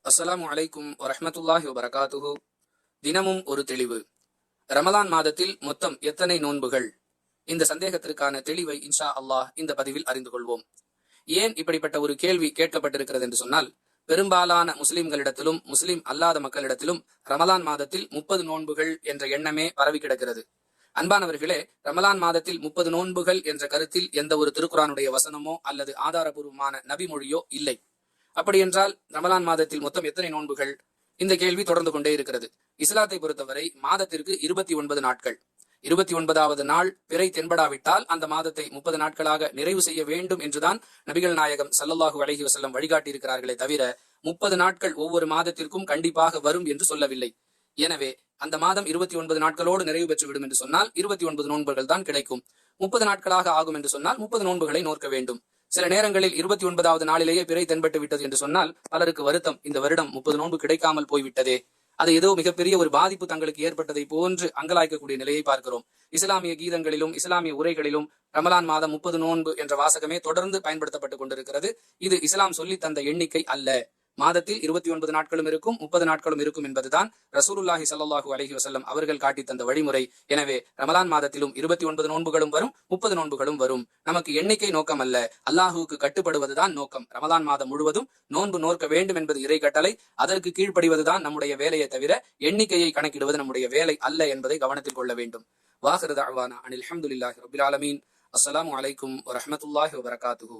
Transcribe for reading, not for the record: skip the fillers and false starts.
அஸ்ஸலாமு அலைக்கும் வரஹ்மத்துல்லாஹி வபரகாத்துஹு. தினமும் ஒரு தெளிவு. ரமலான் மாதத்தில் மொத்தம் எத்தனை நோன்புகள்? இந்த சந்தேகத்திற்கான தெளிவை இன்ஷா அல்லாஹ் இந்த பதிவில் அறிந்து கொள்வோம். ஏன் இப்படிப்பட்ட ஒரு கேள்வி கேட்கப்பட்டிருக்கிறது என்று சொன்னால், பெரும்பாலான முஸ்லிம்களிடத்திலும் முஸ்லிம் அல்லாத மக்களிடத்திலும் ரமலான் மாதத்தில் 30 நோன்புகள் என்ற எண்ணமே பரவி கிடக்கிறது. அன்பானவர்களே, ரமலான் மாதத்தில் 30 நோன்புகள் என்ற கருத்தில் எந்த ஒரு திருக்குரானுடைய வசனமோ அல்லது ஆதாரபூர்வமான நபி மொழியோ இல்லை. அப்படி என்றால் ரமலான் மாதத்தில் மொத்தம் எத்தனை நோன்புகள்? இந்த கேள்வி தொடர்ந்து கொண்டே இருக்கிறது. இஸ்லாத்தை பொறுத்தவரை மாதத்திற்கு 29 நாட்கள். 29வது நாள் பிறை தென்படாவிட்டால் அந்த மாதத்தை 30 நாட்களாக நிறைவு செய்ய வேண்டும் என்றுதான் நபிகள் நாயகம் ஸல்லல்லாஹு அலைஹி வஸல்லம் வழிகாட்டி இருக்கிறார்களே தவிர 30 நாட்கள் ஒவ்வொரு மாதத்திற்கும் கண்டிப்பாக வரும் என்று சொல்லவில்லை. எனவே அந்த மாதம் 29 நாட்களோடு நிறைவு பெற்றுவிடும் என்று சொன்னால் 29 நோன்புகள் தான் கிடைக்கும். 30 நாட்களாக ஆகும் என்று சொன்னால் 30 நோன்புகளை நோக்க வேண்டும். சில நேரங்களில் 29வது நாளிலேயே பிறை தென்பட்டு விட்டது என்று சொன்னால் பலருக்கு வருத்தம், இந்த வருடம் 30 நோன்பு கிடைக்காமல் போய்விட்டதே, அது ஏதோ மிகப்பெரிய ஒரு பாதிப்பு தங்களுக்கு ஏற்பட்டதை போன்று அங்கலாய்க்கக்கூடிய நிலையை பார்க்கிறோம். இஸ்லாமிய கீதங்களிலும் இஸ்லாமிய உரைகளிலும் ரமலான் மாதம் 30 நோன்பு என்ற வாசகமே தொடர்ந்து பயன்படுத்தப்பட்டுக் கொண்டிருக்கிறது. இது இஸ்லாம் சொல்லி தந்த எண்ணிக்கை அல்ல. மாதத்தில் 29 நாட்களும் இருக்கும், 30 நாட்களும் இருக்கும் என்பதுதான் ரசூலுல்லாஹி ஸல்லல்லாஹு அலைஹி வஸல்லம் அவர்கள் காட்டி தந்த வழிமுறை. எனவே ரமலான் மாதத்திலும் 29 நோன்புகளும் வரும், 30 நோன்புகளும் வரும். நமக்கு எண்ணிக்கை நோக்கம் அல்ல, அல்லாஹுவுக்கு கட்டுப்படுவதுதான் நோக்கம். ரமலான் மாதம் முழுவதும் நோன்பு நோக்க வேண்டும் என்பது இறை கட்டளை. அதற்கு கீழ்ப்படிவதுதான் நம்முடைய வேலையை தவிர எண்ணிக்கையை கணக்கிடுவது நம்முடைய வேலை அல்ல என்பதை கவனத்தில் கொள்ள வேண்டும். வாஹிரு தஅவானா அனில் ஹம்துலில்லாஹி ரப்பில் ஆலமீன். அஸ்ஸலாமு அலைக்கும் வரஹ்மத்துல்லாஹி வபரகாத்துஹு.